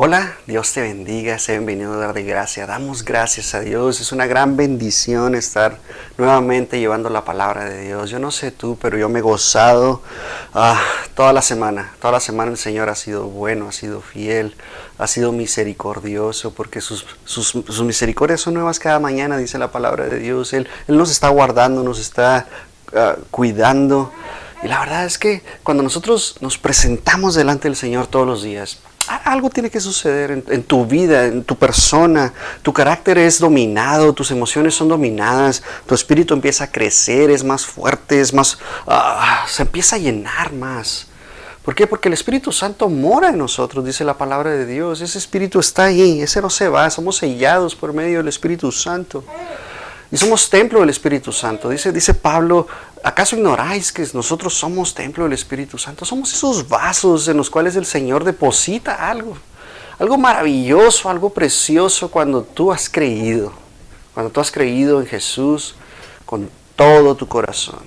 Hola, Dios te bendiga, sé bienvenido a dar de gracia. Damos gracias a Dios, es una gran bendición estar nuevamente llevando la palabra de Dios. Yo no sé tú, pero yo me he gozado toda la semana. Toda la semana el Señor ha sido bueno, ha sido fiel, ha sido misericordioso, porque sus misericordias son nuevas cada mañana, dice la palabra de Dios. Él nos está guardando, nos está cuidando. Y la verdad es que cuando nosotros nos presentamos delante del Señor todos los días, algo tiene que suceder en tu vida, en tu persona. Tu carácter es dominado, tus emociones son dominadas, tu espíritu empieza a crecer, es más fuerte, se empieza a llenar más. ¿Por qué? Porque el Espíritu Santo mora en nosotros, dice la palabra de Dios. Ese Espíritu está ahí, ese no se va, somos sellados por medio del Espíritu Santo. Y somos templo del Espíritu Santo. Dice Pablo, ¿acaso ignoráis que nosotros somos templo del Espíritu Santo? Somos esos vasos en los cuales el Señor deposita algo maravilloso, algo precioso cuando tú has creído. Cuando tú has creído en Jesús con todo tu corazón.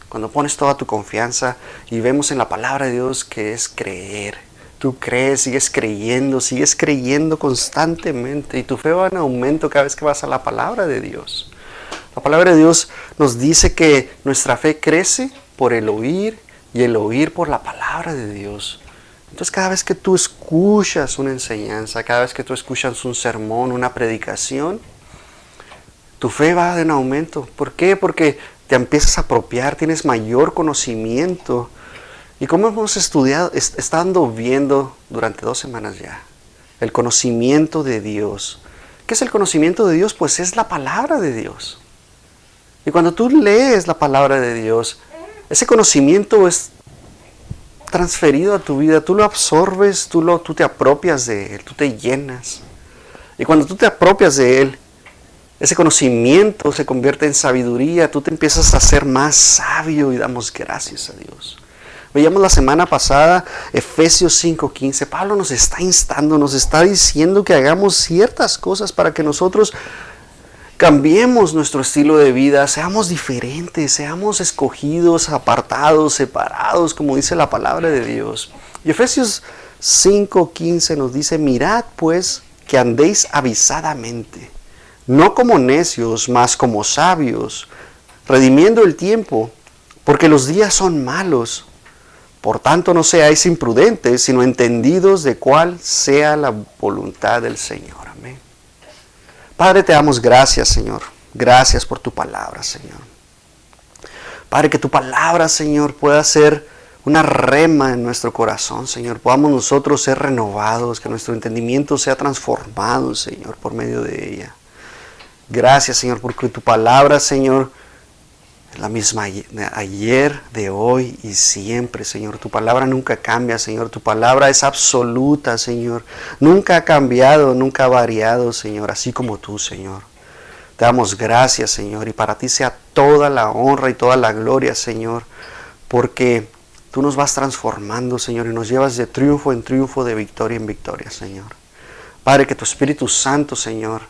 Cuando pones toda tu confianza y vemos en la palabra de Dios que es creer. Tú crees, sigues creyendo constantemente y tu fe va en aumento cada vez que vas a la palabra de Dios. La palabra de Dios nos dice que nuestra fe crece por el oír y el oír por la palabra de Dios. Entonces cada vez que tú escuchas una enseñanza, cada vez que tú escuchas un sermón, una predicación, tu fe va en aumento. ¿Por qué? Porque te empiezas a apropiar, tienes mayor conocimiento. Y como hemos estado viendo durante 2 semanas ya, el conocimiento de Dios. ¿Qué es el conocimiento de Dios? Pues es la palabra de Dios. Y cuando tú lees la palabra de Dios, ese conocimiento es transferido a tu vida, tú lo absorbes, tú te apropias de él, tú te llenas. Y cuando tú te apropias de él, ese conocimiento se convierte en sabiduría, tú te empiezas a ser más sabio y damos gracias a Dios. Veíamos la semana pasada Efesios 5:15. Pablo nos está instando, nos está diciendo que hagamos ciertas cosas para que nosotros cambiemos nuestro estilo de vida, seamos diferentes, seamos escogidos, apartados, separados, como dice la palabra de Dios. Y Efesios 5:15 nos dice, mirad pues que andéis avisadamente, no como necios, mas como sabios, redimiendo el tiempo, porque los días son malos. Por tanto, no seáis imprudentes, sino entendidos de cuál sea la voluntad del Señor. Amén. Padre, te damos gracias, Señor. Gracias por tu palabra, Señor. Padre, que tu palabra, Señor, pueda ser una rema en nuestro corazón, Señor. Podamos nosotros ser renovados, que nuestro entendimiento sea transformado, Señor, por medio de ella. Gracias, Señor, porque tu palabra, Señor, es la misma ayer, de hoy y siempre, Señor. Tu palabra nunca cambia, Señor. Tu palabra es absoluta, Señor. Nunca ha cambiado, nunca ha variado, Señor. Así como tú, Señor. Te damos gracias, Señor. Y para ti sea toda la honra y toda la gloria, Señor. Porque tú nos vas transformando, Señor. Y nos llevas de triunfo en triunfo, de victoria en victoria, Señor. Padre, que tu Espíritu Santo, Señor,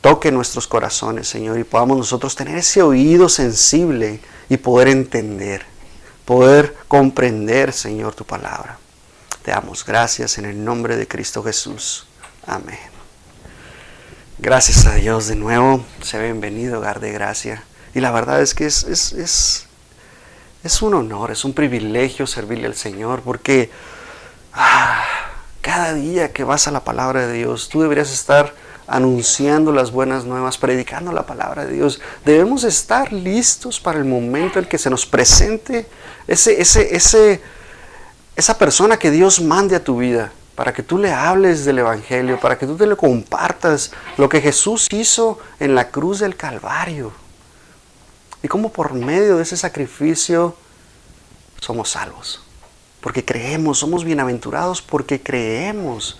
toque nuestros corazones, Señor, y podamos nosotros tener ese oído sensible y poder entender, poder comprender, Señor, tu palabra. Te damos gracias en el nombre de Cristo Jesús. Amén. Gracias a Dios de nuevo. Sea bienvenido, hogar de gracia. Y la verdad es que es un honor, es un privilegio servirle al Señor, porque cada día que vas a la palabra de Dios, tú deberías estar anunciando las buenas nuevas, predicando la palabra de Dios. Debemos estar listos para el momento en que se nos presente esa persona que Dios mande a tu vida, para que tú le hables del Evangelio, para que tú te le compartas lo que Jesús hizo en la cruz del Calvario. Y cómo por medio de ese sacrificio somos salvos. Porque creemos, somos bienaventurados porque creemos.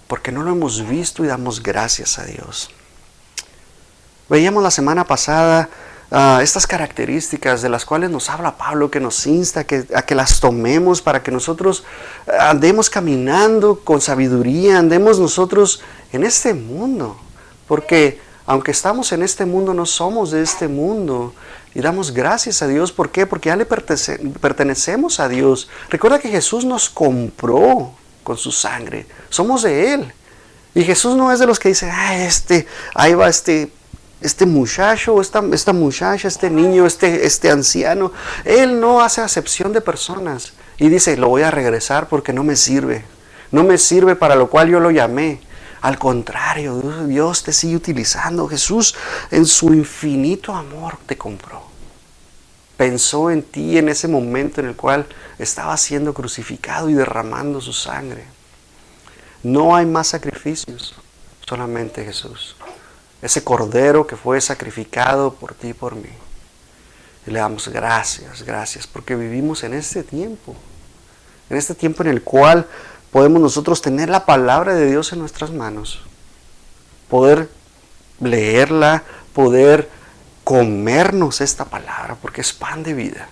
Porque no lo hemos visto y damos gracias a Dios. Veíamos la semana pasada estas características de las cuales nos habla Pablo, que nos insta a que las tomemos para que nosotros andemos caminando con sabiduría, andemos nosotros en este mundo. Porque aunque estamos en este mundo, no somos de este mundo. Y damos gracias a Dios. ¿Por qué? Porque ya le pertenecemos a Dios. Recuerda que Jesús nos compró. con su sangre. Somos de Él. Y Jesús no es de los que dice, ahí va este muchacho, esta muchacha, este niño, este anciano. Él no hace acepción de personas. Y dice, lo voy a regresar porque no me sirve. No me sirve para lo cual yo lo llamé. Al contrario, Dios te sigue utilizando. Jesús en su infinito amor te compró. Pensó en ti en ese momento en el cual estaba siendo crucificado y derramando su sangre. No hay más sacrificios, solamente Jesús. Ese cordero que fue sacrificado por ti y por mí. Y le damos gracias, porque vivimos en este tiempo. En este tiempo en el cual podemos nosotros tener la palabra de Dios en nuestras manos. Poder leerla, poder comernos esta palabra, porque es pan de vida.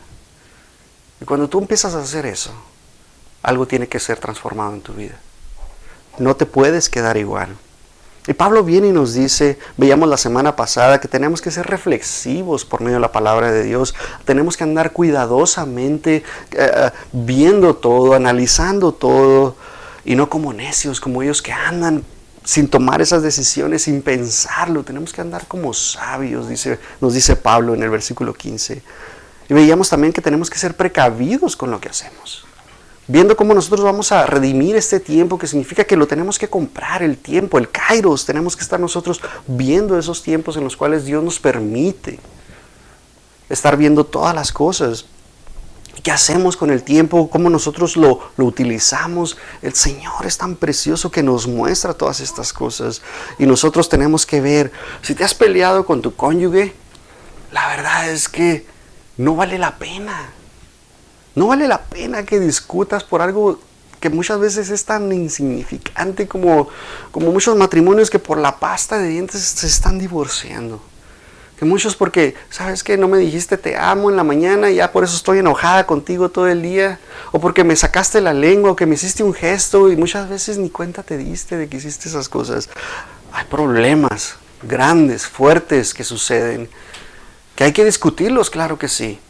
Y cuando tú empiezas a hacer eso, algo tiene que ser transformado en tu vida. No te puedes quedar igual. Y Pablo viene y nos dice, veíamos la semana pasada, que tenemos que ser reflexivos por medio de la palabra de Dios. Tenemos que andar cuidadosamente, viendo todo, analizando todo, y no como necios, como ellos que andan sin tomar esas decisiones, sin pensarlo. Tenemos que andar como sabios, nos dice Pablo en el versículo 15. Y veíamos también que tenemos que ser precavidos con lo que hacemos. Viendo cómo nosotros vamos a redimir este tiempo, que significa que lo tenemos que comprar, el tiempo, el kairos. Tenemos que estar nosotros viendo esos tiempos en los cuales Dios nos permite estar viendo todas las cosas. ¿Qué hacemos con el tiempo? ¿Cómo nosotros lo utilizamos? El Señor es tan precioso que nos muestra todas estas cosas. Y nosotros tenemos que ver, si te has peleado con tu cónyuge, la verdad es que no vale la pena. No vale la pena que discutas por algo que muchas veces es tan insignificante como muchos matrimonios que por la pasta de dientes se están divorciando. Que muchos porque, ¿sabes qué? No me dijiste te amo en la mañana y ya por eso estoy enojada contigo todo el día. O porque me sacaste la lengua o que me hiciste un gesto y muchas veces ni cuenta te diste de que hiciste esas cosas. Hay problemas grandes, fuertes que suceden, que hay que discutirlos, claro que sí.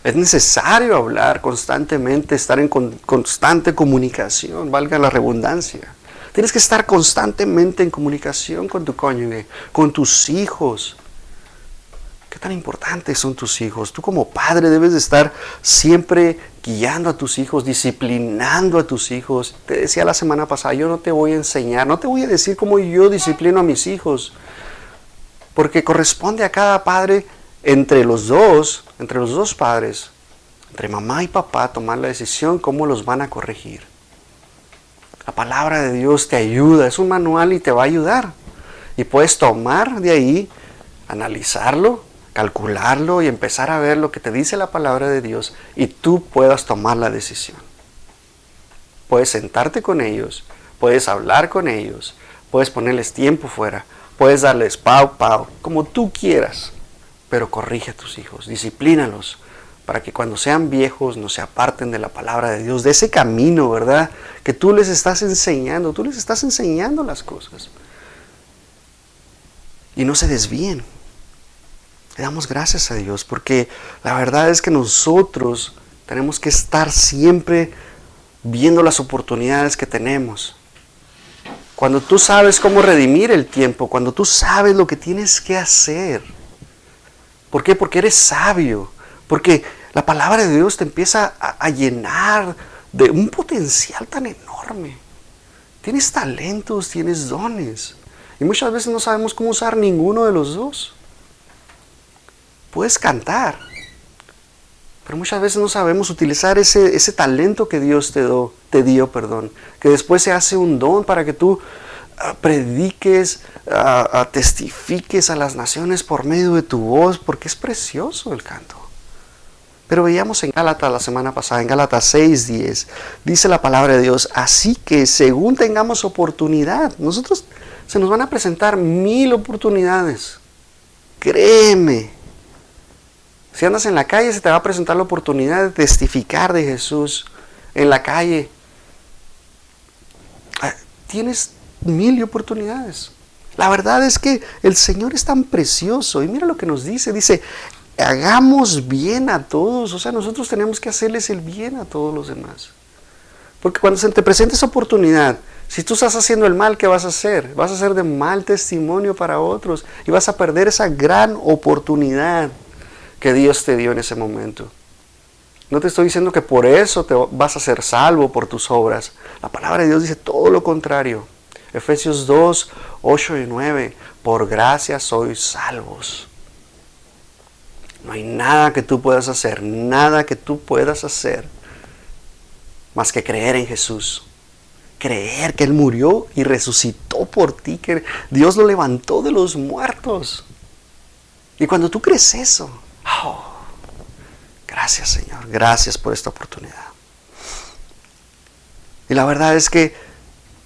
Es necesario hablar constantemente, estar en constante comunicación, valga la redundancia. Tienes que estar constantemente en comunicación con tu cónyuge, con tus hijos. ¿Qué tan importantes son tus hijos? Tú como padre debes de estar siempre guiando a tus hijos, disciplinando a tus hijos. Te decía la semana pasada, yo no te voy a enseñar, no te voy a decir cómo yo disciplino a mis hijos. Porque corresponde a cada padre entre los dos padres, entre mamá y papá, tomar la decisión cómo los van a corregir. La palabra de Dios te ayuda, es un manual y te va a ayudar. Y puedes tomar de ahí, analizarlo, calcularlo y empezar a ver lo que te dice la palabra de Dios y tú puedas tomar la decisión. Puedes sentarte con ellos, puedes hablar con ellos, puedes ponerles tiempo fuera, puedes darles pau, como tú quieras. Pero corrige a tus hijos, disciplínalos, para que cuando sean viejos no se aparten de la palabra de Dios, de ese camino, ¿verdad? Que tú les estás enseñando las cosas. Y no se desvíen. Le damos gracias a Dios, porque la verdad es que nosotros tenemos que estar siempre viendo las oportunidades que tenemos. Cuando tú sabes cómo redimir el tiempo, cuando tú sabes lo que tienes que hacer. ¿Por qué? Porque eres sabio. Porque la palabra de Dios te empieza a llenar de un potencial tan enorme. Tienes talentos, tienes dones. Y muchas veces no sabemos cómo usar ninguno de los dos. Puedes cantar. Pero muchas veces no sabemos utilizar ese talento que Dios te dio. Que después se hace un don para que tú prediques, testifiques a las naciones por medio de tu voz, porque es precioso el canto. Pero veíamos en Gálatas la semana pasada, en Gálatas 6:10, dice la palabra de Dios, así que según tengamos oportunidad, nosotros se nos van a presentar 1000 oportunidades. Créeme, si andas en la calle se te va a presentar la oportunidad de testificar de Jesús en la calle. Tienes 1000 oportunidades. La verdad es que el Señor es tan precioso. Y mira lo que nos dice. Dice, hagamos bien a todos. O sea, nosotros tenemos que hacerles el bien a todos los demás. Porque cuando se te presente esa oportunidad, si tú estás haciendo el mal, ¿qué vas a hacer? Vas a hacer de mal testimonio para otros y vas a perder esa gran oportunidad que Dios te dio en ese momento. No te estoy diciendo que por eso te vas a ser salvo por tus obras. La palabra de Dios dice todo lo contrario. Efesios 2, 8 y 9. Por gracia sois salvos. No hay nada que tú puedas hacer, nada que tú puedas hacer más que creer en Jesús. Creer que Él murió y resucitó por ti, que Dios lo levantó de los muertos. Y cuando tú crees eso, oh, gracias Señor, gracias por esta oportunidad. Y la verdad es que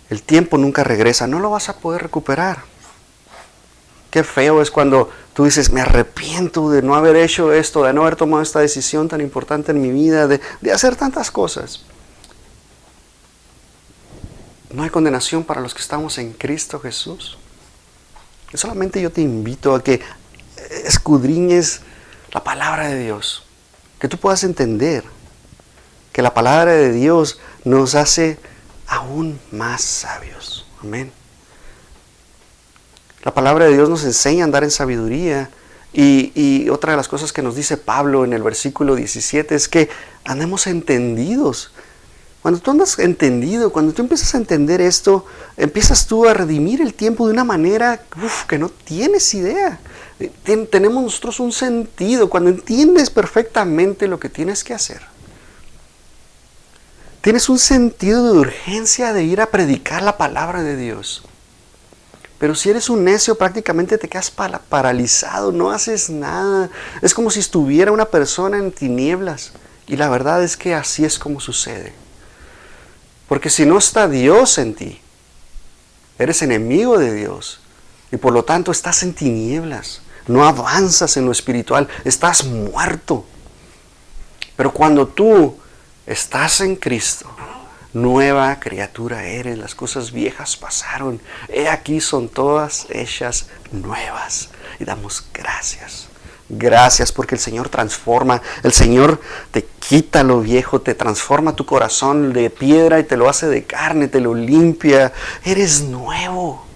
el tiempo nunca regresa, no lo vas a poder recuperar. Qué feo es cuando tú dices, me arrepiento de no haber hecho esto, de no haber tomado esta decisión tan importante en mi vida, de hacer tantas cosas. No hay condenación para los que estamos en Cristo Jesús. Y solamente yo te invito a que escudriñes la palabra de Dios, que tú puedas entender que la palabra de Dios nos hace aún más sabios. Amén. La palabra de Dios nos enseña a andar en sabiduría y otra de las cosas que nos dice Pablo en el versículo 17 es que andemos entendidos. Cuando tú andas entendido, cuando tú empiezas a entender esto, empiezas tú a redimir el tiempo de una manera que no tienes idea. Tenemos nosotros un sentido cuando entiendes perfectamente lo que tienes que hacer. Tienes un sentido de urgencia de ir a predicar la palabra de Dios. Pero si eres un necio, prácticamente te quedas paralizado, no haces nada. Es como si estuviera una persona en tinieblas. Y la verdad es que así es como sucede. Porque si no está Dios en ti, eres enemigo de Dios. Y por lo tanto estás en tinieblas. No avanzas en lo espiritual, estás muerto. Pero cuando tú estás en Cristo, nueva criatura eres, las cosas viejas pasaron, he aquí son todas hechas nuevas. Y damos gracias. Gracias porque el Señor transforma, el Señor te quita lo viejo, te transforma tu corazón de piedra y te lo hace de carne, te lo limpia. Eres nuevo.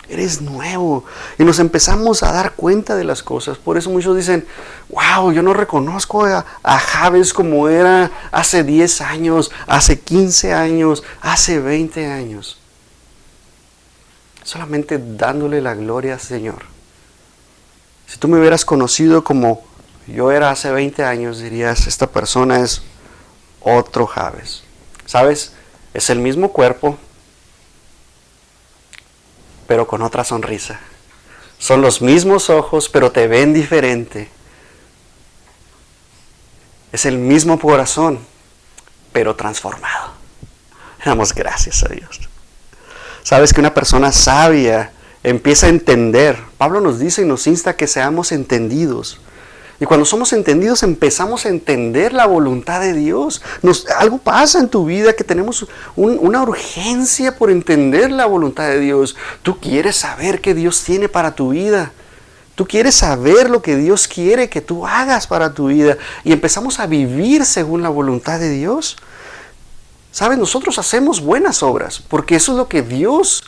Eres nuevo. Y nos empezamos a dar cuenta de las cosas. Por eso muchos dicen, wow, yo no reconozco a Jabes como era hace 10 años, hace 15 años, hace 20 años. Solamente dándole la gloria al Señor. Si tú me hubieras conocido como yo era hace 20 años, dirías, esta persona es otro Jabes. ¿Sabes? Es el mismo cuerpo, pero con otra sonrisa. Son los mismos ojos, pero te ven diferente. Es el mismo corazón, pero transformado. Damos gracias a Dios. Sabes que una persona sabia empieza a entender. Pablo nos dice y nos insta que seamos entendidos. Y cuando somos entendidos empezamos a entender la voluntad de Dios. Algo pasa en tu vida que tenemos una urgencia por entender la voluntad de Dios. Tú quieres saber qué Dios tiene para tu vida. Tú quieres saber lo que Dios quiere que tú hagas para tu vida. Y empezamos a vivir según la voluntad de Dios. ¿Sabes? Nosotros hacemos buenas obras porque eso es lo que Dios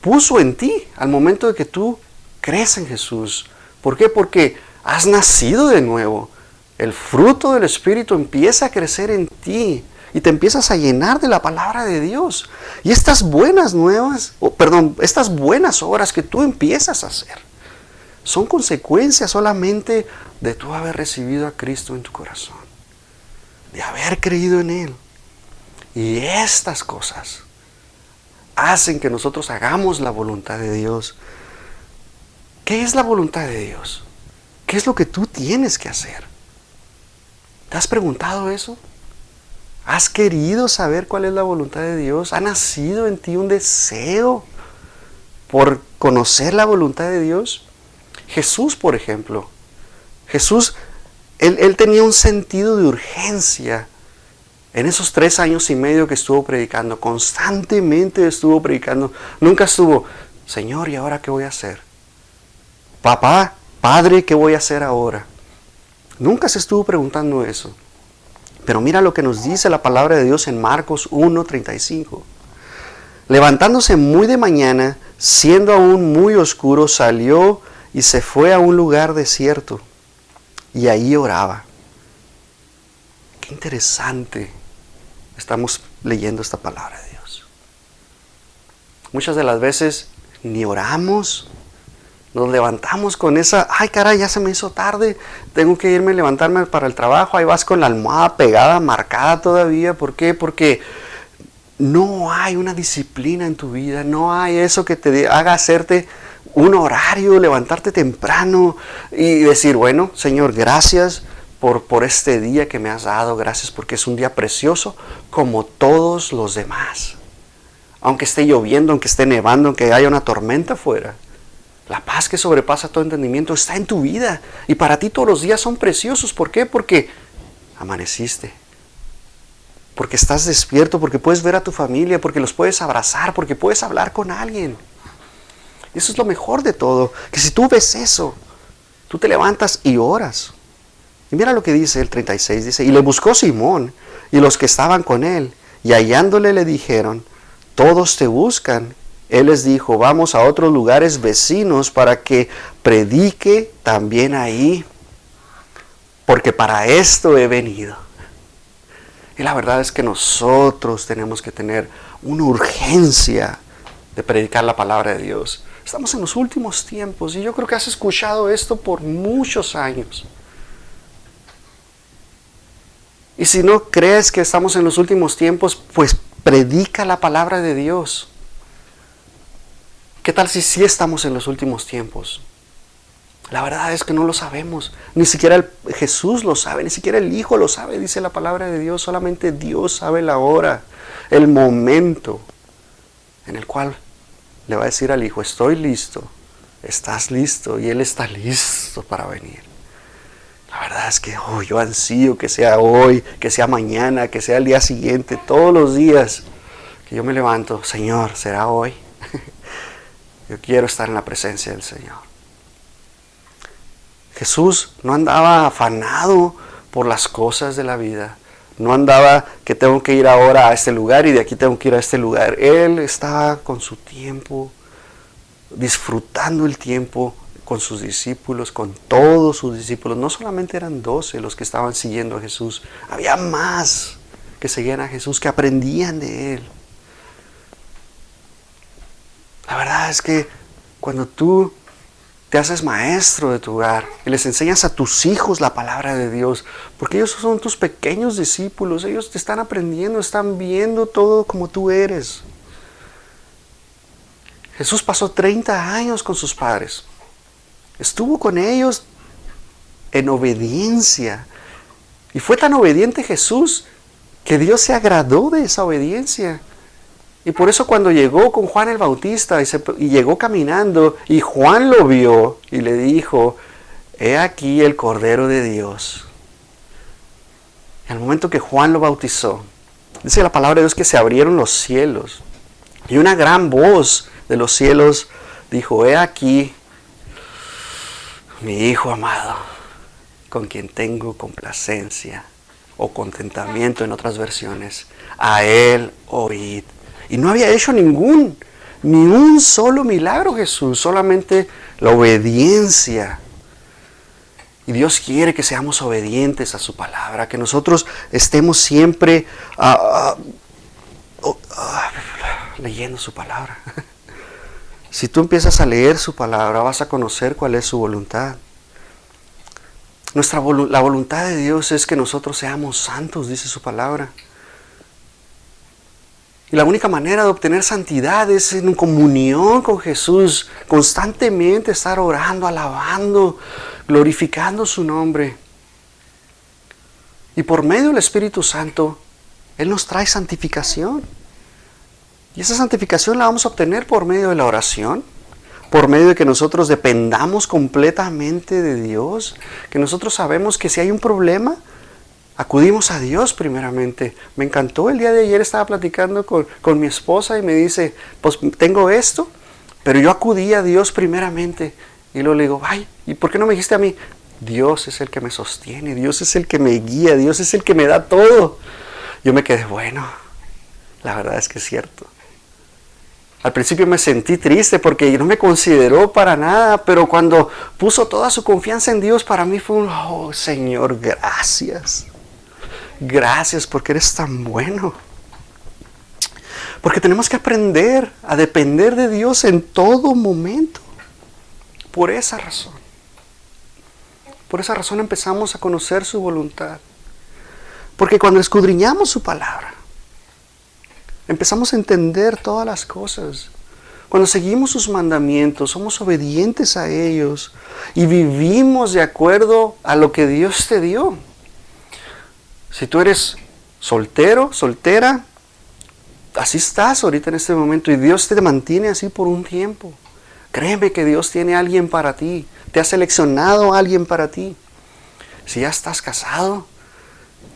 puso en ti al momento de que tú crees en Jesús. ¿Por qué? Porque has nacido de nuevo. El fruto del Espíritu empieza a crecer en ti y te empiezas a llenar de la palabra de Dios. Y estas buenas obras que tú empiezas a hacer son consecuencias solamente de tú haber recibido a Cristo en tu corazón, de haber creído en Él. Y estas cosas hacen que nosotros hagamos la voluntad de Dios. ¿Qué es la voluntad de Dios? ¿Qué es lo que tú tienes que hacer? ¿Te has preguntado eso? ¿Has querido saber cuál es la voluntad de Dios? ¿Ha nacido en ti un deseo por conocer la voluntad de Dios? Jesús, por ejemplo. Jesús, él tenía un sentido de urgencia. En esos 3 años y medio que estuvo predicando, constantemente estuvo predicando. Nunca estuvo, Señor, ¿y ahora qué voy a hacer? Papá, Padre, ¿qué voy a hacer ahora? Nunca se estuvo preguntando eso. Pero mira lo que nos dice la palabra de Dios en Marcos 1:35. Levantándose muy de mañana, siendo aún muy oscuro, salió y se fue a un lugar desierto. Y ahí oraba. Qué interesante. Estamos leyendo esta palabra de Dios. Muchas de las veces ni oramos. Nos levantamos con esa, ay caray, ya se me hizo tarde, tengo que irme a levantarme para el trabajo. Ahí vas con la almohada pegada, marcada todavía. ¿Por qué? Porque no hay una disciplina en tu vida, no hay eso que te haga hacerte un horario, levantarte temprano y decir, bueno, Señor, gracias por este día que me has dado, gracias porque es un día precioso como todos los demás. Aunque esté lloviendo, aunque esté nevando, aunque haya una tormenta afuera, la paz que sobrepasa todo entendimiento está en tu vida. Y para ti todos los días son preciosos. ¿Por qué? Porque amaneciste. Porque estás despierto, porque puedes ver a tu familia, porque los puedes abrazar, porque puedes hablar con alguien. Eso es lo mejor de todo. Que si tú ves eso, tú te levantas y oras. Y mira lo que dice el 36. Dice, y le buscó Simón y los que estaban con él. Y hallándole le dijeron, todos te buscan. Él les dijo, vamos a otros lugares vecinos para que predique también ahí, porque para esto he venido. Y la verdad es que nosotros tenemos que tener una urgencia de predicar la palabra de Dios. Estamos en los últimos tiempos y yo creo que has escuchado esto por muchos años. Y si no crees que estamos en los últimos tiempos, pues predica la palabra de Dios. ¿Qué tal si sí estamos en los últimos tiempos? La verdad es que no lo sabemos. Ni siquiera Jesús lo sabe, ni siquiera el Hijo lo sabe, dice la palabra de Dios. Solamente Dios sabe la hora, el momento en el cual le va a decir al Hijo, estoy listo, estás listo, y Él está listo para venir. La verdad es que yo ansío que sea hoy, que sea mañana, que sea el día siguiente, todos los días que yo me levanto, Señor, ¿será hoy? Yo quiero estar en la presencia del Señor. Jesús no andaba afanado por las cosas de la vida. No andaba que tengo que ir ahora a este lugar y de aquí tengo que ir a este lugar. Él estaba con su tiempo, disfrutando el tiempo con sus discípulos, con todos sus discípulos. No solamente eran 12 los que estaban siguiendo a Jesús. Había más que seguían a Jesús, que aprendían de Él. La verdad es que cuando tú te haces maestro de tu hogar y les enseñas a tus hijos la palabra de Dios, porque ellos son tus pequeños discípulos, ellos te están aprendiendo, están viendo todo como tú eres. Jesús pasó 30 años con sus padres, estuvo con ellos en obediencia, y fue tan obediente Jesús que Dios se agradó de esa obediencia. Y por eso cuando llegó con Juan el Bautista y llegó caminando y Juan lo vio y le dijo, he aquí el Cordero de Dios. Y al momento que Juan lo bautizó, dice la palabra de Dios que se abrieron los cielos y una gran voz de los cielos dijo, he aquí mi Hijo amado, con quien tengo complacencia o contentamiento en otras versiones, a Él oíd. Y no había hecho ni un solo milagro Jesús, solamente la obediencia. Y Dios quiere que seamos obedientes a su palabra, que nosotros estemos siempre leyendo su palabra. Si tú empiezas a leer su palabra, vas a conocer cuál es su voluntad. La voluntad de Dios es que nosotros seamos santos, dice su palabra. Y la única manera de obtener santidad es en comunión con Jesús, constantemente estar orando, alabando, glorificando su nombre. Y por medio del Espíritu Santo, Él nos trae santificación. Y esa santificación la vamos a obtener por medio de la oración, por medio de que nosotros dependamos completamente de Dios, que nosotros sabemos que si hay un problema, acudimos a Dios primeramente. Me encantó el día de ayer, estaba platicando con mi esposa y me dice, pues tengo esto, pero yo acudí a Dios primeramente. Y luego le digo, ay, ¿y por qué no me dijiste a mí? Dios es el que me sostiene, Dios es el que me guía, Dios es el que me da todo. Yo me quedé, bueno, la verdad es que es cierto. Al principio me sentí triste porque no me consideró para nada, pero cuando puso toda su confianza en Dios, para mí fue un, oh Señor, gracias. Gracias porque eres tan bueno. Porque tenemos que aprender a depender de Dios en todo momento. Por esa razón. Por esa razón empezamos a conocer su voluntad. Porque cuando escudriñamos su palabra, empezamos a entender todas las cosas. Cuando seguimos sus mandamientos, somos obedientes a ellos y vivimos de acuerdo a lo que Dios te dio. Si tú eres soltero, soltera, así estás ahorita en este momento y Dios te mantiene así por un tiempo. Créeme que Dios tiene a alguien para ti. Te ha seleccionado a alguien para ti. Si ya estás casado,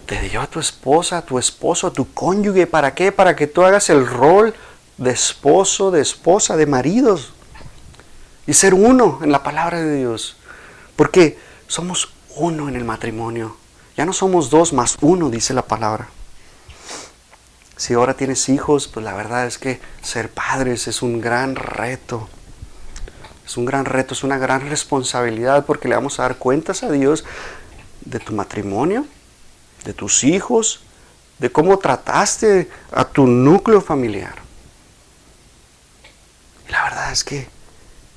te dio a tu esposa, a tu esposo, a tu cónyuge. ¿Para qué? Para que tú hagas el rol de esposo, de esposa, de maridos. Y ser uno en la palabra de Dios. Porque somos uno en el matrimonio. Ya no somos dos más uno, dice la palabra. Si ahora tienes hijos, pues la verdad es que ser padres es un gran reto. Es un gran reto, es una gran responsabilidad porque le vamos a dar cuentas a Dios de tu matrimonio, de tus hijos, de cómo trataste a tu núcleo familiar. Y la verdad es que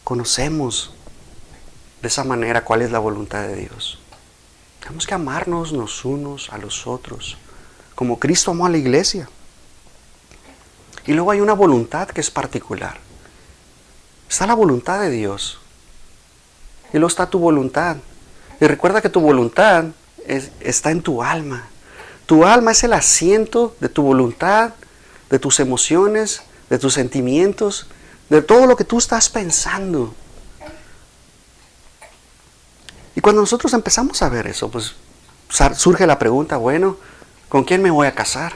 conocemos de esa manera cuál es la voluntad de Dios. Tenemos que amarnos los unos a los otros, como Cristo amó a la iglesia. Y luego hay una voluntad que es particular. Está la voluntad de Dios. Y luego está tu voluntad. Y recuerda que tu voluntad está en tu alma. Tu alma es el asiento de tu voluntad, de tus emociones, de tus sentimientos, de todo lo que tú estás pensando. Y cuando nosotros empezamos a ver eso, pues surge la pregunta, bueno, ¿con quién me voy a casar?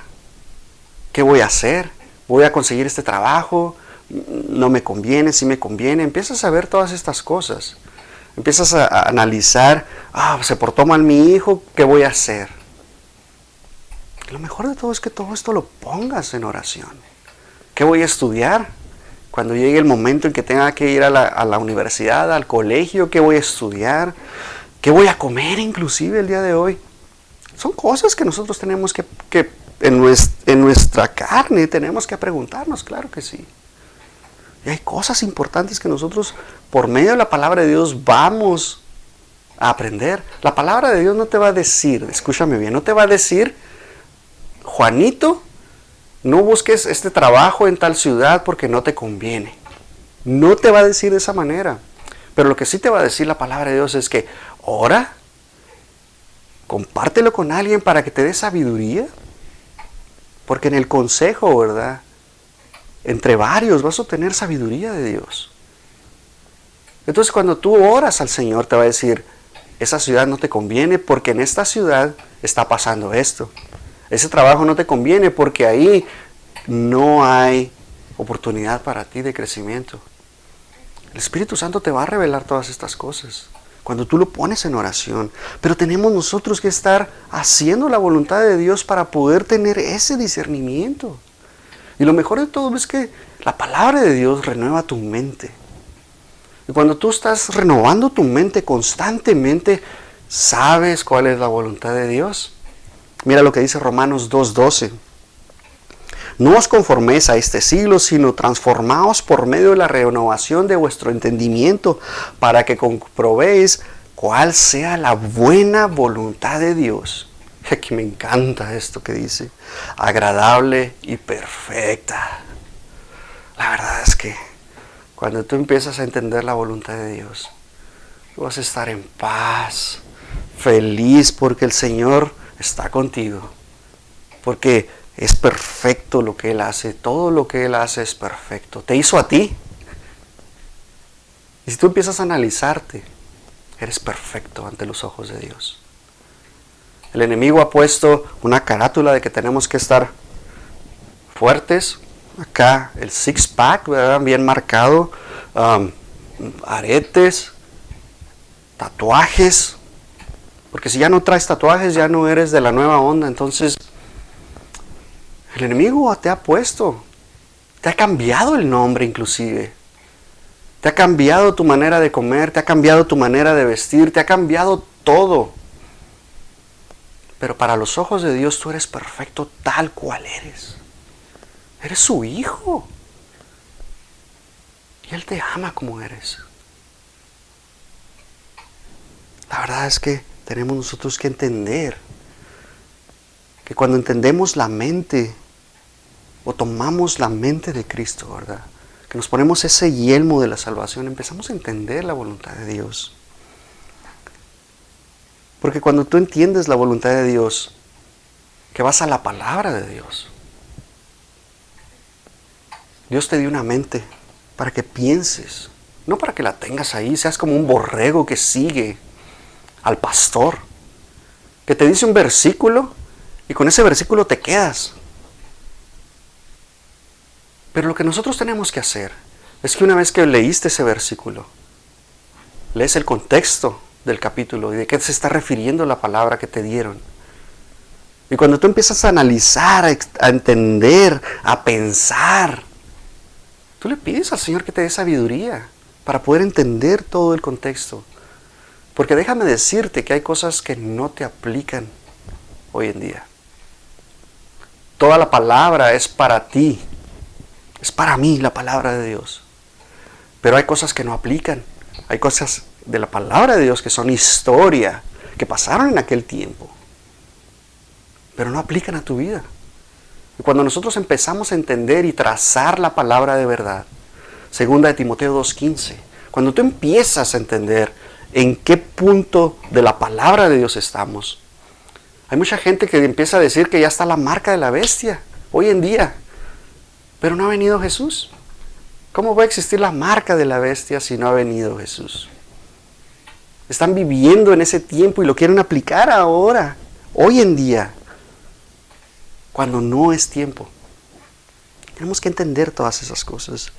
¿Qué voy a hacer? ¿Voy a conseguir este trabajo? ¿No me conviene? ¿Sí me conviene? Empiezas a ver todas estas cosas. Empiezas a analizar, se portó mal mi hijo, ¿qué voy a hacer? Y lo mejor de todo es que todo esto lo pongas en oración. ¿Qué voy a estudiar? Cuando llegue el momento en que tenga que ir a la universidad, al colegio, ¿qué voy a estudiar? ¿Qué voy a comer inclusive el día de hoy? Son cosas que nosotros tenemos que en nuestra carne tenemos que preguntarnos, claro que sí. Y hay cosas importantes que nosotros, por medio de la palabra de Dios, vamos a aprender. La palabra de Dios no te va a decir, escúchame bien, no te va a decir, Juanito, no busques este trabajo en tal ciudad porque no te conviene. No te va a decir de esa manera. Pero lo que sí te va a decir la palabra de Dios es que ora, compártelo con alguien para que te dé sabiduría. Porque en el consejo, ¿verdad? Entre varios vas a obtener sabiduría de Dios. Entonces cuando tú oras al Señor te va a decir, esa ciudad no te conviene porque en esta ciudad está pasando esto. Ese trabajo no te conviene porque ahí no hay oportunidad para ti de crecimiento. El Espíritu Santo te va a revelar todas estas cosas cuando tú lo pones en oración. Pero tenemos nosotros que estar haciendo la voluntad de Dios para poder tener ese discernimiento. Y lo mejor de todo es que la palabra de Dios renueva tu mente. Y cuando tú estás renovando tu mente constantemente, sabes cuál es la voluntad de Dios. Mira lo que dice Romanos 2:12. No os conforméis a este siglo, sino transformaos por medio de la renovación de vuestro entendimiento, para que comprobéis cuál sea la buena voluntad de Dios. Aquí me encanta esto que dice, agradable y perfecta. La verdad es que cuando tú empiezas a entender la voluntad de Dios, tú vas a estar en paz, feliz, porque el Señor está contigo. Porque es perfecto lo que Él hace, todo lo que Él hace es perfecto. Te hizo a ti. Y si tú empiezas a analizarte, eres perfecto ante los ojos de Dios. El enemigo ha puesto una carátula de que tenemos que estar fuertes. Acá el six-pack, ¿verdad? Bien marcado. Aretes, tatuajes, Porque si ya no traes tatuajes, ya no eres de la nueva onda. Entonces, el enemigo te ha puesto, te ha cambiado el nombre inclusive. Te ha cambiado tu manera de comer, te ha cambiado tu manera de vestir, te ha cambiado todo. Pero para los ojos de Dios tú eres perfecto tal cual eres. Eres su hijo. Y Él te ama como eres. La verdad es que tenemos nosotros que entender que cuando entendemos la mente o tomamos la mente de Cristo, ¿verdad? Que nos ponemos ese yelmo de la salvación, empezamos a entender la voluntad de Dios. Porque cuando tú entiendes la voluntad de Dios, que vas a la palabra de Dios, Dios te dio una mente para que pienses, no para que la tengas ahí, seas como un borrego que sigue al pastor, que te dice un versículo y con ese versículo te quedas. Pero lo que nosotros tenemos que hacer es que una vez que leíste ese versículo, lees el contexto del capítulo y de qué se está refiriendo la palabra que te dieron. Y cuando tú empiezas a analizar, a entender, a pensar, tú le pides al Señor que te dé sabiduría para poder entender todo el contexto. Porque déjame decirte que hay cosas que no te aplican hoy en día. Toda la palabra es para ti. Es para mí la palabra de Dios. Pero hay cosas que no aplican. Hay cosas de la palabra de Dios que son historia, que pasaron en aquel tiempo, pero no aplican a tu vida. Y cuando nosotros empezamos a entender y trazar la palabra de verdad, segunda de Timoteo 2:15, cuando tú empiezas a entender en qué punto de la palabra de Dios estamos, hay mucha gente que empieza a decir que ya está la marca de la bestia hoy en día, pero no ha venido Jesús. ¿Cómo va a existir la marca de la bestia si no ha venido Jesús? Están viviendo en ese tiempo y lo quieren aplicar ahora, hoy en día, cuando no es tiempo. Tenemos que entender todas esas cosas.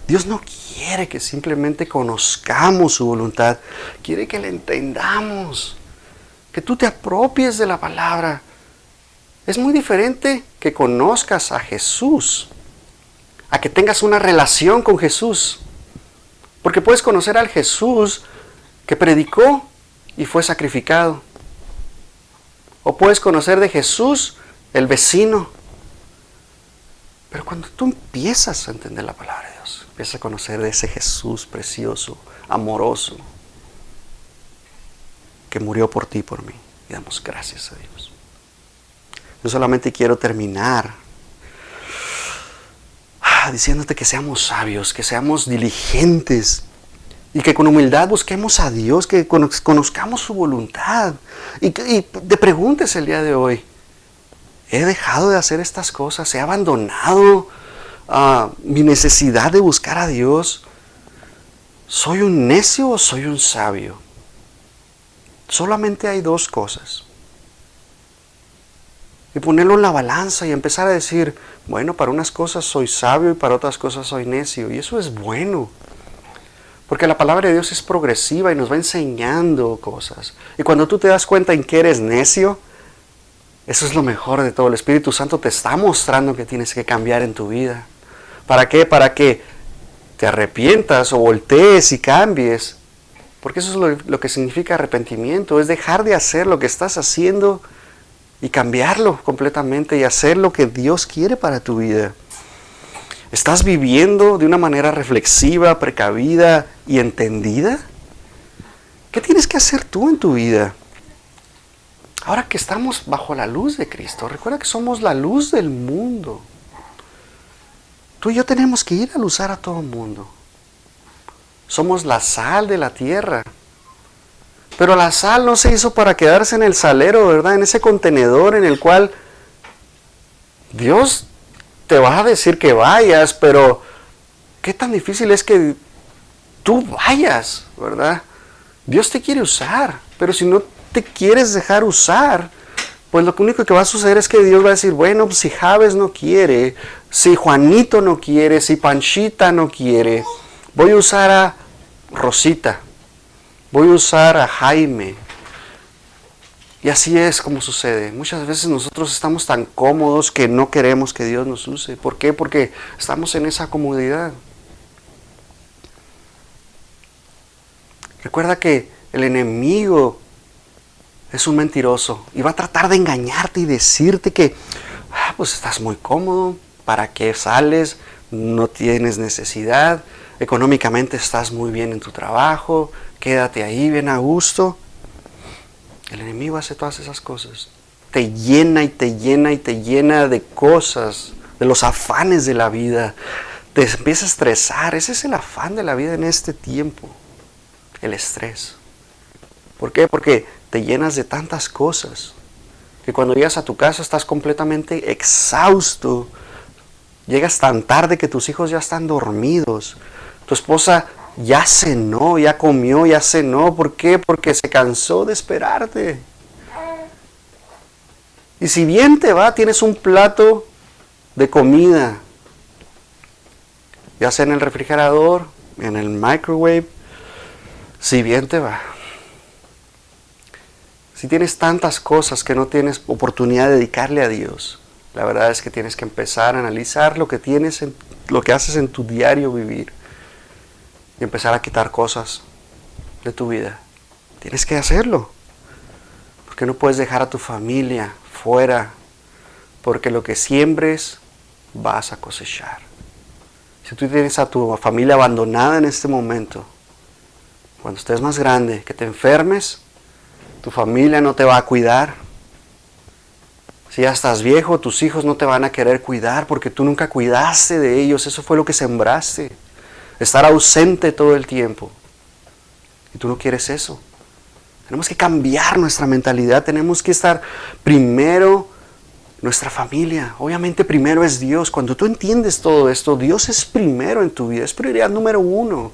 Dios no quiere que simplemente conozcamos su voluntad, quiere que la entendamos, que tú te apropies de la palabra. Es muy diferente que conozcas a Jesús, a que tengas una relación con Jesús. Porque puedes conocer al Jesús que predicó y fue sacrificado. O puedes conocer de Jesús el vecino. Pero cuando tú empiezas a entender la palabra de Dios, empiezas a conocer de ese Jesús precioso, amoroso, que murió por ti y por mí. Y damos gracias a Dios. Yo solamente quiero terminar diciéndote que seamos sabios, que seamos diligentes y que con humildad busquemos a Dios, que conozcamos su voluntad y te preguntes el día de hoy, ¿he dejado de hacer estas cosas? ¿He abandonado mi necesidad de buscar a Dios? ¿Soy un necio o soy un sabio? Solamente hay dos cosas. Y ponerlo en la balanza y empezar a decir, bueno, para unas cosas soy sabio y para otras cosas soy necio. Y eso es bueno. Porque la palabra de Dios es progresiva y nos va enseñando cosas. Y cuando tú te das cuenta en que eres necio, eso es lo mejor de todo. El Espíritu Santo te está mostrando que tienes que cambiar en tu vida. ¿Para qué? Para que te arrepientas o voltees y cambies. Porque eso es lo que significa arrepentimiento. Es dejar de hacer lo que estás haciendo y cambiarlo completamente y hacer lo que Dios quiere para tu vida. ¿Estás viviendo de una manera reflexiva, precavida y entendida? ¿Qué tienes que hacer tú en tu vida? Ahora que estamos bajo la luz de Cristo, recuerda que somos la luz del mundo. Tú y yo tenemos que ir a luzar a todo el mundo. Somos la sal de la tierra. Pero la sal no se hizo para quedarse en el salero, ¿verdad? En ese contenedor en el cual Dios te va a decir que vayas, pero qué tan difícil es que tú vayas, ¿verdad? Dios te quiere usar, pero si no te quieres dejar usar, pues lo único que va a suceder es que Dios va a decir, bueno, pues si Javes no quiere, si Juanito no quiere, si Panchita no quiere, voy a usar a Rosita. Voy a usar a Jaime. Y así es como sucede. Muchas veces nosotros estamos tan cómodos que no queremos que Dios nos use. ¿Por qué? Porque estamos en esa comodidad. Recuerda que el enemigo es un mentiroso y va a tratar de engañarte y decirte que pues estás muy cómodo, ¿para qué sales? No tienes necesidad, económicamente estás muy bien en tu trabajo, quédate ahí bien a gusto. El enemigo hace todas esas cosas. Te llena y te llena y te llena de cosas, de los afanes de la vida. Te empieza a estresar. Ese es el afán de la vida en este tiempo. El estrés. ¿Por qué? Porque te llenas de tantas cosas que cuando llegas a tu casa estás completamente exhausto. Llegas tan tarde que tus hijos ya están dormidos. Tu esposa ya cenó, ya comió, ya cenó. ¿Por qué? Porque se cansó de esperarte. Y si bien te va, tienes un plato de comida, ya sea en el refrigerador, en el microwave, si bien te va. Si tienes tantas cosas que no tienes oportunidad de dedicarle a Dios, la verdad es que tienes que empezar a analizar lo que tienes, lo que haces en tu diario vivir y empezar a quitar cosas de tu vida. Tienes que hacerlo, porque no puedes dejar a tu familia fuera, porque lo que siembres vas a cosechar. Si tú tienes a tu familia abandonada en este momento, cuando estés más grande, que te enfermes, tu familia no te va a cuidar. Si ya estás viejo, tus hijos no te van a querer cuidar porque tú nunca cuidaste de ellos. Eso fue lo que sembraste. Estar ausente todo el tiempo. Y tú no quieres eso. Tenemos que cambiar nuestra mentalidad. Tenemos que estar primero nuestra familia. Obviamente primero es Dios. Cuando tú entiendes todo esto, Dios es primero en tu vida. Es prioridad número 1.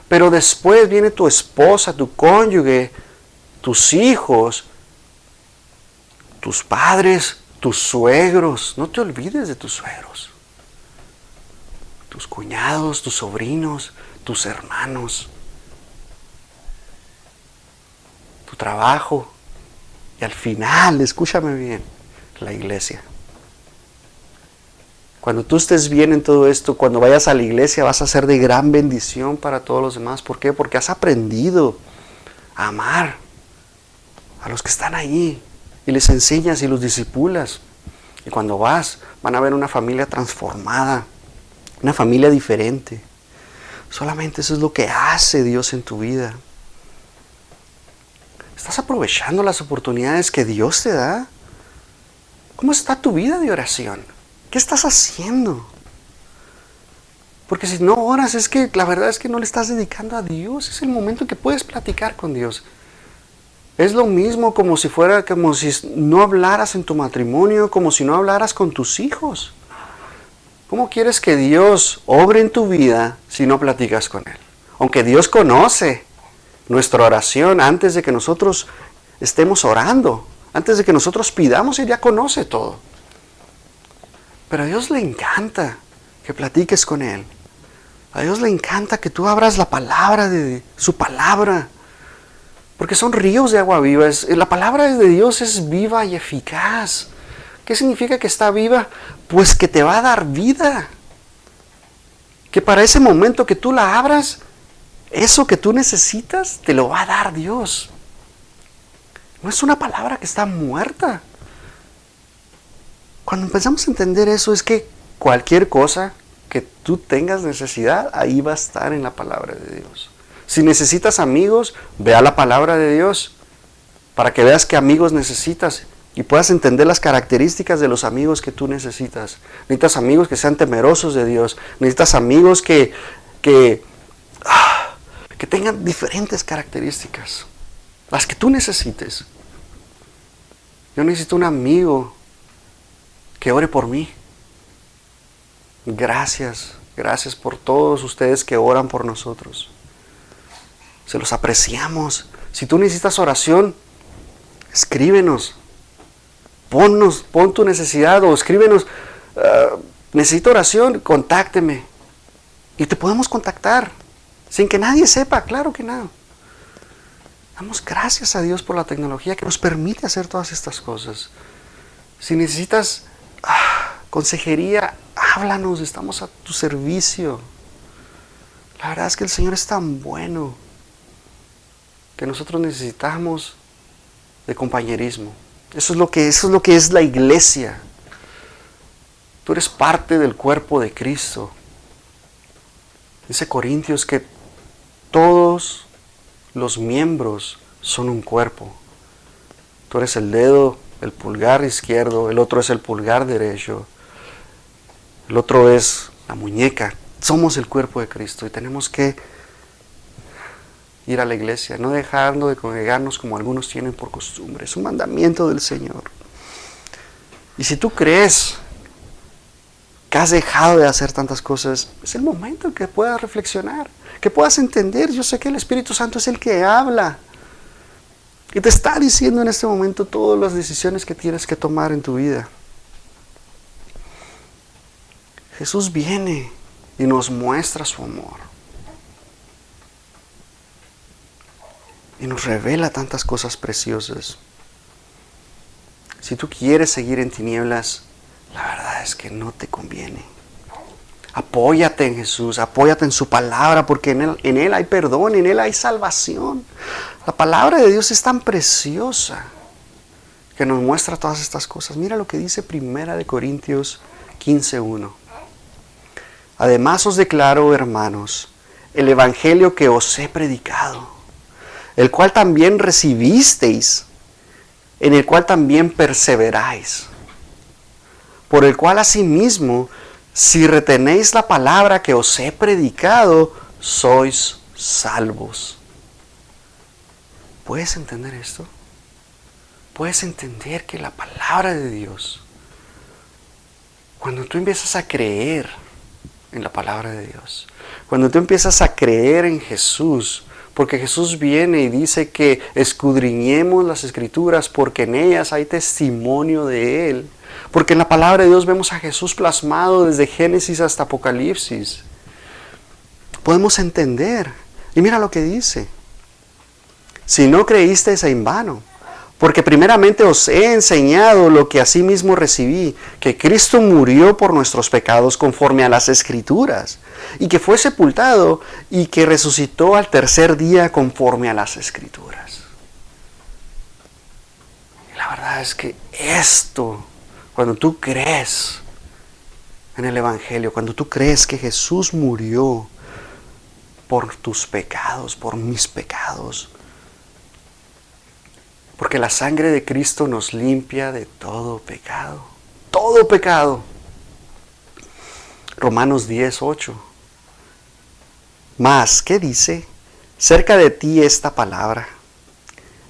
Pero después viene tu esposa, tu cónyuge, tus hijos, tus padres, tus suegros. No te olvides de tus suegros. Tus cuñados, tus sobrinos, tus hermanos. Tu trabajo. Y al final, escúchame bien, la iglesia. Cuando tú estés bien en todo esto, cuando vayas a la iglesia vas a ser de gran bendición para todos los demás. ¿Por qué? Porque has aprendido a amar a los que están ahí. Y les enseñas y los discipulas. Y cuando vas, van a ver una familia transformada. Una familia diferente. Solamente eso es lo que hace Dios en tu vida. ¿Estás aprovechando las oportunidades que Dios te da? ¿Cómo está tu vida de oración? ¿Qué estás haciendo? Porque si no oras, es que la verdad es que no le estás dedicando a Dios. Es el momento en que puedes platicar con Dios. Es lo mismo como si no hablaras en tu matrimonio, como si no hablaras con tus hijos. ¿Cómo quieres que Dios obre en tu vida si no platicas con Él? Aunque Dios conoce nuestra oración antes de que nosotros estemos orando, antes de que nosotros pidamos, Él ya conoce todo. Pero a Dios le encanta que platiques con Él. A Dios le encanta que tú abras la palabra de su palabra. Porque son ríos de agua viva. La palabra de Dios es viva y eficaz. ¿Qué significa que está viva? Pues que te va a dar vida. Que para ese momento que tú la abras, eso que tú necesitas, te lo va a dar Dios. No es una palabra que está muerta. Cuando empezamos a entender eso, es que cualquier cosa que tú tengas necesidad, ahí va a estar en la palabra de Dios. Si necesitas amigos, ve a la palabra de Dios para que veas qué amigos necesitas y puedas entender las características de los amigos que tú necesitas. Necesitas amigos que sean temerosos de Dios. Necesitas amigos que tengan diferentes características, las que tú necesites. Yo necesito un amigo que ore por mí. Gracias por todos ustedes que oran por nosotros. Se los apreciamos. Si tú necesitas oración, escríbenos. Pon tu necesidad o escríbenos. Necesito oración, contácteme. Y te podemos contactar. Sin que nadie sepa, claro que no. Damos gracias a Dios por la tecnología que nos permite hacer todas estas cosas. Si necesitas consejería, háblanos, estamos a tu servicio. La verdad es que el Señor es tan bueno que nosotros necesitamos de compañerismo. Eso es lo que es la iglesia. Tú eres parte del cuerpo de Cristo. Dice Corintios que todos los miembros son un cuerpo. Tú eres el dedo, el pulgar izquierdo, el otro es el pulgar derecho, el otro es la muñeca. Somos el cuerpo de Cristo y tenemos que ir a la iglesia, no dejarnos de congregarnos como algunos tienen por costumbre. Es un mandamiento del Señor. Y si tú crees que has dejado de hacer tantas cosas, es el momento en que puedas reflexionar, que puedas entender. Yo sé que el Espíritu Santo es el que habla y te está diciendo en este momento todas las decisiones que tienes que tomar en tu vida. Jesús viene y nos muestra su amor y nos revela tantas cosas preciosas. Si tú quieres seguir en tinieblas, la verdad es que no te conviene. Apóyate en Jesús, apóyate en su palabra, porque en Él hay perdón, en Él hay salvación. La palabra de Dios es tan preciosa que nos muestra todas estas cosas. Mira lo que dice 1 Corintios 15:1. Además os declaro, hermanos, el evangelio que os he predicado, el cual también recibisteis, en el cual también perseveráis, por el cual asimismo, si retenéis la palabra que os he predicado, sois salvos. ¿Puedes entender esto? ¿Puedes entender que la palabra de Dios, cuando tú empiezas a creer en la palabra de Dios, cuando tú empiezas a creer en Jesús, porque Jesús viene y dice que escudriñemos las Escrituras porque en ellas hay testimonio de Él, porque en la palabra de Dios vemos a Jesús plasmado desde Génesis hasta Apocalipsis, podemos entender. Y mira lo que dice: si no creísteis en vano, porque primeramente os he enseñado lo que asimismo recibí, que Cristo murió por nuestros pecados conforme a las Escrituras, y que fue sepultado y que resucitó al tercer día conforme a las Escrituras. Y la verdad es que esto, cuando tú crees en el Evangelio, cuando tú crees que Jesús murió por tus pecados, por mis pecados, porque la sangre de Cristo nos limpia de todo pecado. Todo pecado. Romanos 10:8. Mas, ¿qué dice? Cerca de ti esta palabra,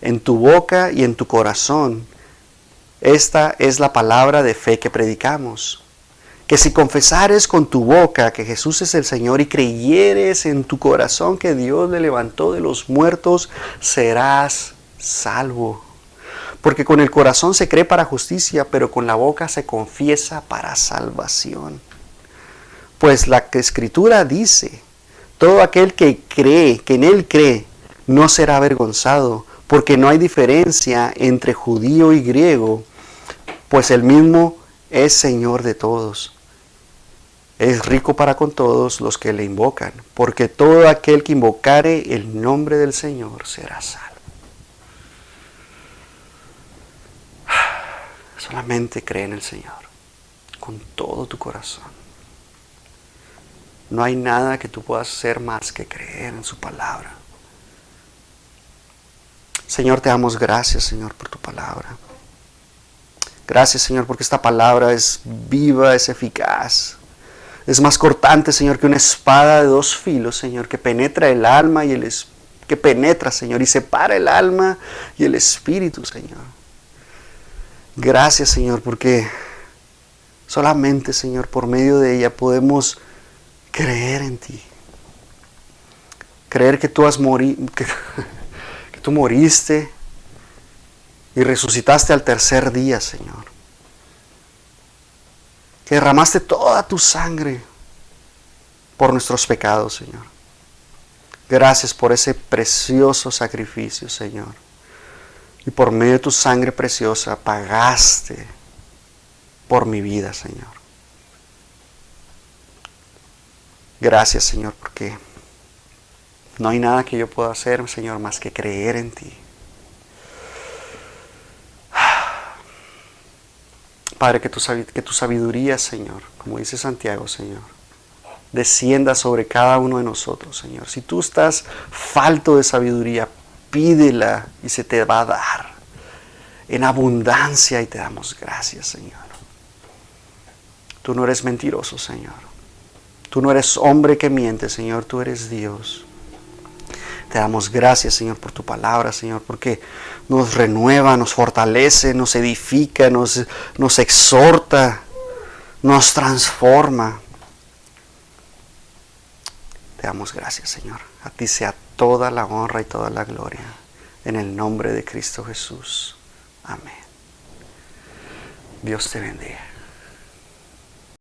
en tu boca y en tu corazón. Esta es la palabra de fe que predicamos. Que si confesares con tu boca que Jesús es el Señor y creyeres en tu corazón que Dios le levantó de los muertos, serás salvo. Porque con el corazón se cree para justicia, pero con la boca se confiesa para salvación. Pues la Escritura dice: todo aquel que cree, que en Él cree, no será avergonzado, porque no hay diferencia entre judío y griego, pues el mismo es Señor de todos. Es rico para con todos los que le invocan, porque todo aquel que invocare el nombre del Señor será salvo. Solamente cree en el Señor con todo tu corazón. No hay nada que tú puedas hacer más que creer en su palabra. Señor, te damos gracias, Señor, por tu palabra. Gracias, Señor, porque esta palabra es viva, es eficaz. Es más cortante, Señor, que una espada de dos filos, Señor, que penetra el alma y que penetra, Señor, y separa el alma y el espíritu, Señor. Gracias, Señor, porque solamente, Señor, por medio de ella podemos creer en ti. Creer que tú que tú moriste y resucitaste al tercer día, Señor. Que derramaste toda tu sangre por nuestros pecados, Señor. Gracias por ese precioso sacrificio, Señor. Y por medio de tu sangre preciosa pagaste por mi vida, Señor. Gracias, Señor, porque no hay nada que yo pueda hacer, Señor, más que creer en ti. Padre, que tu sabiduría, Señor, como dice Santiago, Señor, descienda sobre cada uno de nosotros, Señor. Si tú estás falto de sabiduría, pídela y se te va a dar en abundancia y te damos gracias, Señor. Tú no eres mentiroso, Señor. Tú no eres hombre que miente, Señor. Tú eres Dios. Te damos gracias, Señor, por tu palabra, Señor, porque nos renueva, nos fortalece, nos edifica, nos exhorta, nos transforma. Te damos gracias, Señor. A ti sea toda la honra y toda la gloria. En el nombre de Cristo Jesús. Amén. Dios te bendiga.